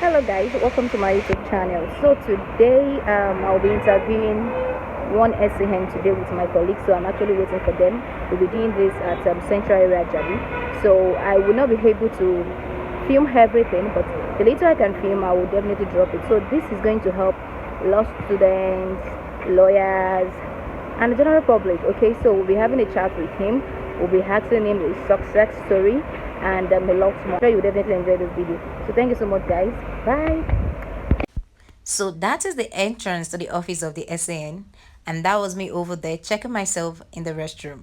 Hello guys, welcome to my YouTube channel. So today I'll be interviewing one SAN today with my colleagues. So I'm actually waiting for them. We'll be doing this at Central Area Jabi. So I will not be able to film everything, but the little I can film I will definitely drop it. So this is going to help law students, lawyers, and the general public. Okay, so we'll be having a chat with him. We'll be asking him his success story and a lot more. I'm sure you definitely enjoy this video. So thank you so much guys. Bye. So that is the entrance to the office of the SAN, and that was me over there checking myself in the restroom.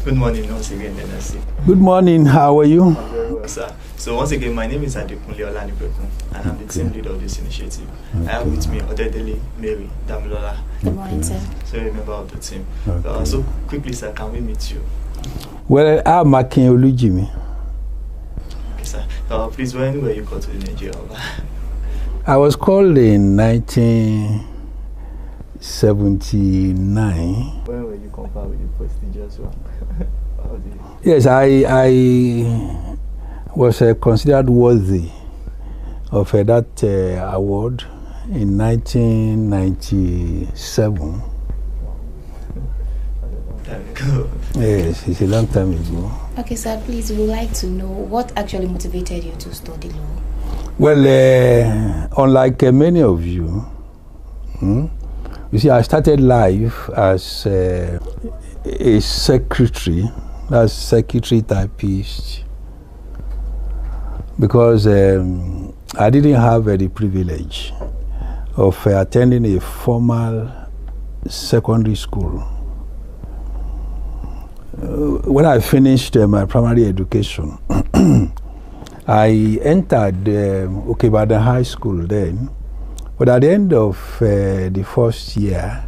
Good morning once again, NSC. Good morning, how are you? I'm very well, sir. So once again, my name is Akin OLUJINMI, and I'm the team leader of this initiative. Okay. I have with me Odedele, Mary, Damilola. Good morning, sir. So you're a member of the team. Okay. So quickly, sir, can we meet you? Well, I'm Akin OLUJINMI. Okay, sir. Please, when were you called to Nigeria? I was called in 1979. When were you compared with the prestigious one? Yes, I was considered worthy of that award in 1997. Yes, it's a long time ago. Okay, sir, please, we would like to know what actually motivated you to study law. Well, unlike many of you, you see, I started life as a secretary, that's secretary typist, because I didn't have the privilege of attending a formal secondary school. When I finished my primary education, I entered Ibadan High School then, but at the end of the first year,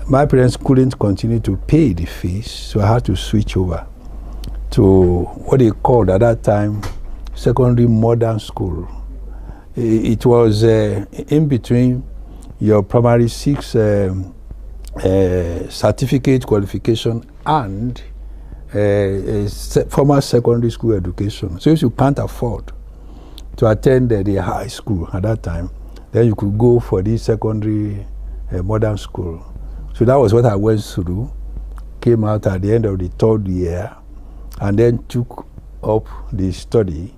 my parents couldn't continue to pay the fees, so I had to switch over to what they called at that time secondary modern school. It was in between your primary 6 certificate qualification and formal secondary school education. So if you can't afford to attend the high school at that time, then you could go for the secondary modern school. So that was what I went through, came out at the end of the 3rd year, and then took up the study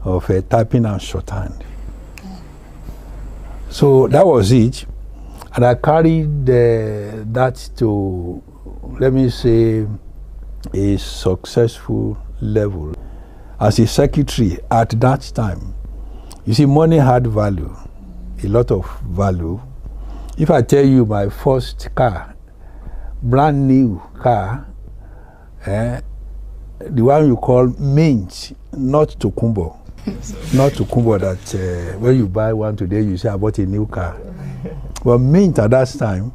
of typing and shorthand. So that was it. And I carried that to, let me say, a successful level. As a secretary at that time, you see, money had value, a lot of value. If I tell you my first car, brand new car, the one you call mint, not Tokumbo, not Tokumbo that when you buy one today, you say I bought a new car. But mint at that time,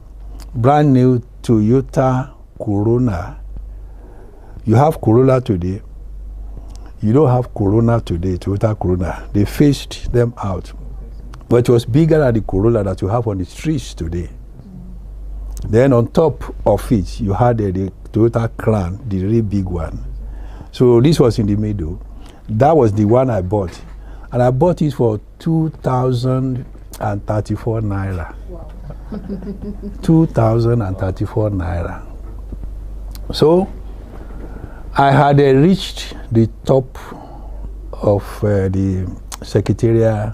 brand new Toyota Corona. You have Corolla today, you don't have Corona today, Toyota Corona. They phased them out. But it was bigger than the Corolla that you have on the streets today. Then on top of it, you had the Toyota Crown, the really big one. So this was in the middle. That was the one I bought. And I bought it for 2,034 naira. Wow. 2,034 naira. So I had reached the top of the secretarial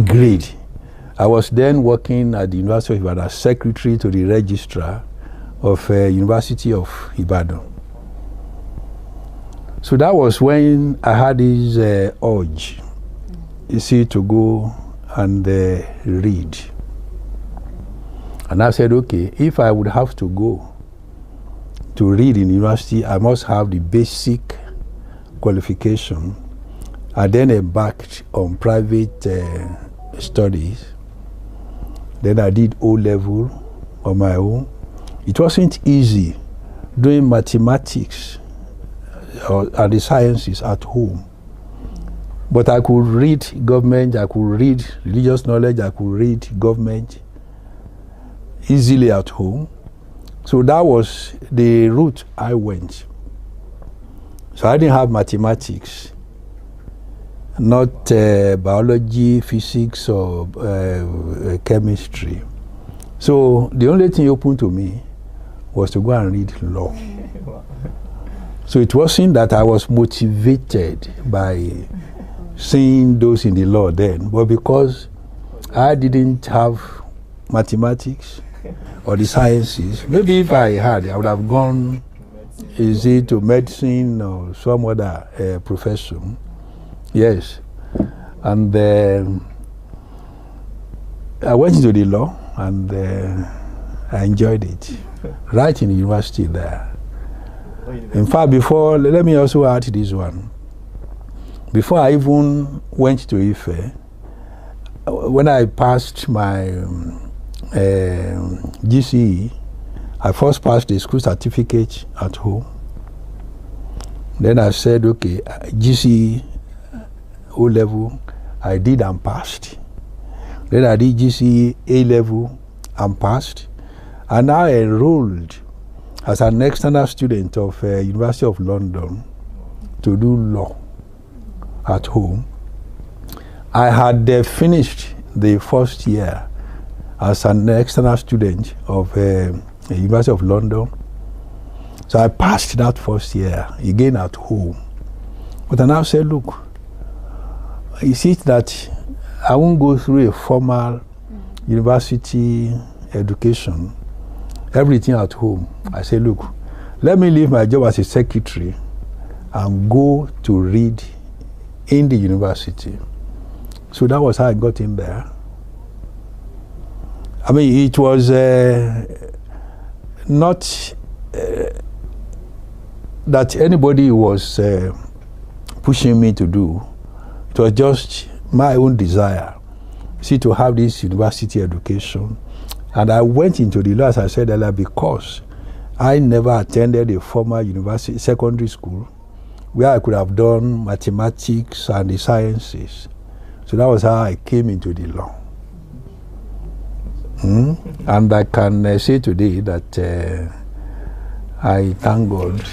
grade. I was then working at the University of Ibadan as secretary to the registrar of University of Ibadan. So that was when I had this urge, you see, to go and read. And I said, okay, if I would have to go to read in university, I must have the basic qualification. I then embarked on private studies. Then I did O-level on my own. It wasn't easy doing mathematics and the sciences at home. But I could read government, I could read religious knowledge, I could read government easily at home. So that was the route I went. So I didn't have mathematics not biology, physics, or chemistry. So the only thing open to me was to go and read law. So it wasn't that I was motivated by seeing those in the law then, but because I didn't have mathematics or the sciences. Maybe if I had, I would have gone, is it to medicine or some other profession. Yes. And I went into the law and I enjoyed it. Right in the university there. In fact, before, let me also add this one. Before I even went to Ife, when I passed my GCE, I first passed the school certificate at home. Then I said, okay, GCE O level, I did and passed. Then I did GCE A level and passed. And I enrolled as an external student of University of London to do law at home. I had finished the first year as an external student of University of London. So I passed that first year again at home. But I now said, look, is it that I won't go through a formal university education, everything at home? I said, look, let me leave my job as a secretary and go to read in the university. So that was how I got in there. I mean, it was not that anybody was pushing me to do. It was just my own desire, see, to have this university education. And I went into the law, as I said earlier, because I never attended a formal university, secondary school, where I could have done mathematics and the sciences. So that was how I came into the law. And I can say today that I thank God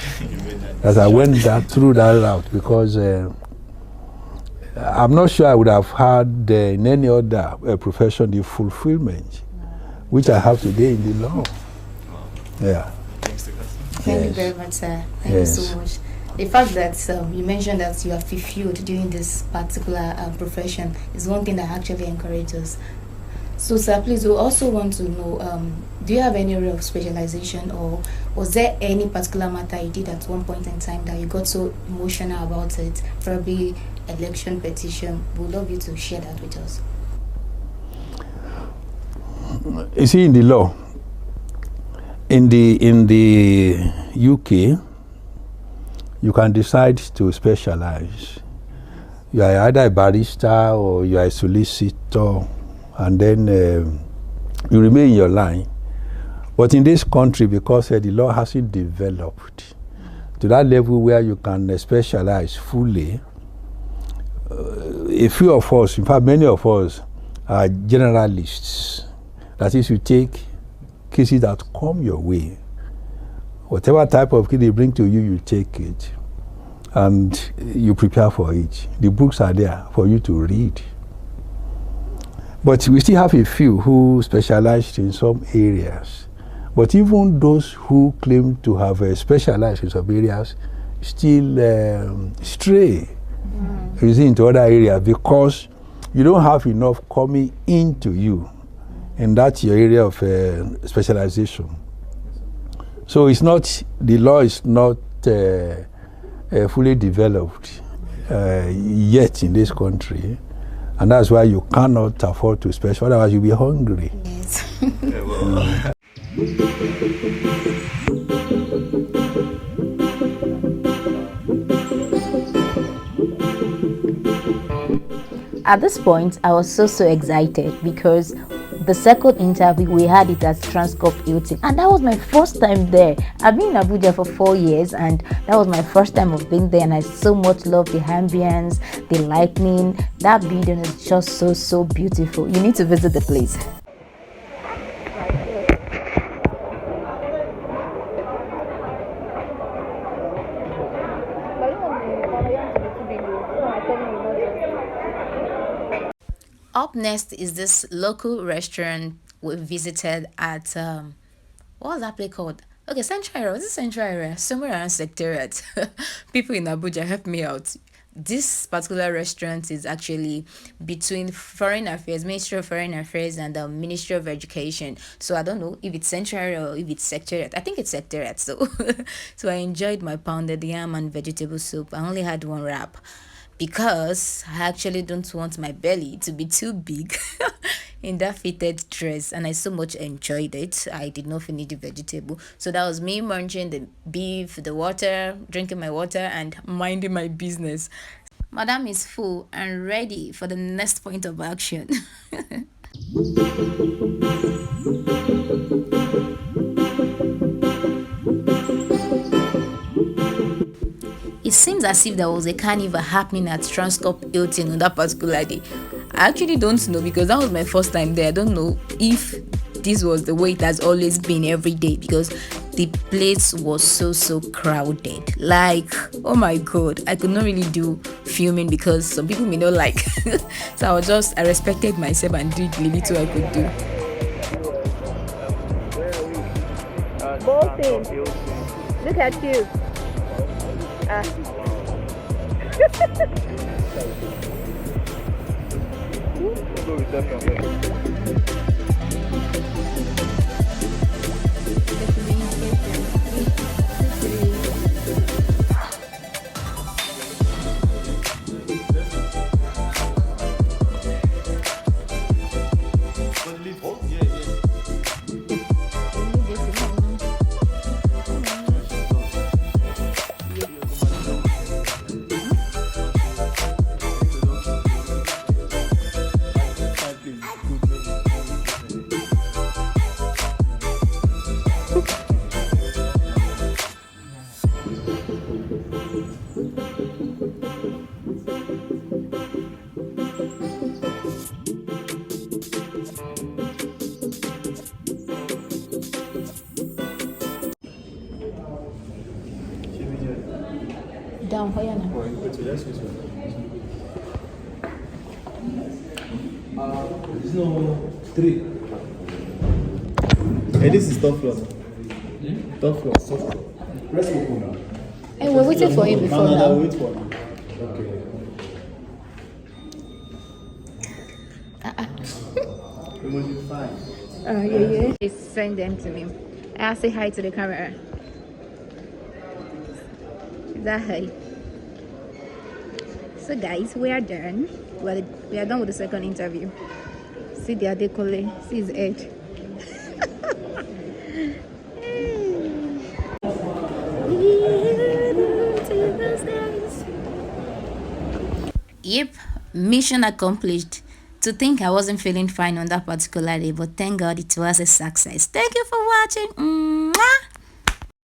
that I went through that route, because I'm not sure I would have had in any other profession the fulfillment which I have today in the law. Yeah. Thank you very much, sir. Thank you so much. The fact that you mentioned that you are fulfilled doing this particular profession is one thing that actually encourages us. So, sir, please, we also want to know, do you have any area of specialization, or was there any particular matter you did at one point in time that you got so emotional about it, probably election petition? We'd love you to share that with us. You see, in the law, in the UK, you can decide to specialize. You are either a barrister or you are a solicitor, and then you remain in your line. But in this country, because the law hasn't developed to that level where you can specialize fully, a few of us, in fact many of us, are generalists. That is, you take cases that come your way. Whatever type of case they bring to you, you take it. And you prepare for it. The books are there for you to read. But we still have a few who specialized in some areas. But even those who claim to have specialized in some areas still stray into other areas, because you don't have enough coming into you, and that's your area of specialization. So it's not, the law is not fully developed yet in this country, and that's why you cannot afford to specialize, otherwise you'll be hungry. Yes. At this point, I was so excited because the second interview we had it at Transcorp Hilton, and that was my first time there. I've been in Abuja for 4 years, and that was my first time of being there, and I so much love the ambience, the lighting. That building is just so beautiful. You need to visit the place. Up next is this local restaurant we visited at what was that place called? Okay, Central Area. Was it Central Area? Somewhere around Secretariat. People in Abuja, help me out. This particular restaurant is actually between Foreign Affairs, Ministry of Foreign Affairs, and the Ministry of Education. So I don't know if it's Central Area or if it's Secretariat. I think it's Secretariat. So, so I enjoyed my pounded yam and vegetable soup. I only had one wrap because I actually don't want my belly to be too big in that fitted dress, and I so much enjoyed it. I did not finish the vegetable, so that was me munching the beef, the water, drinking my water, and minding my business. Madam is full and ready for the next point of action. It seems as if there was a carnival happening at Transcorp Hilton on that particular day. I actually don't know because that was my first time there. I don't know if this was the way it has always been every day because the place was so crowded. Like, oh my god, I could not really do filming because some people may not like. So I respected myself and did the little I could do. Both things. Look at you. Down, Hoyana. There's no 3. Hey, this is top floor. Top floor. Press open now. Hey, we're waiting for him before No, now. wait for me. Okay. Yeah. Just send them to me. I'll say hi to the camera. Is that hi? So guys, we are done. Well, we are done with the second interview. See the Adekole, see his head. Yep, mission accomplished. To think I wasn't feeling fine on that particular day, but thank God it was a success. Thank you for watching. Mwah!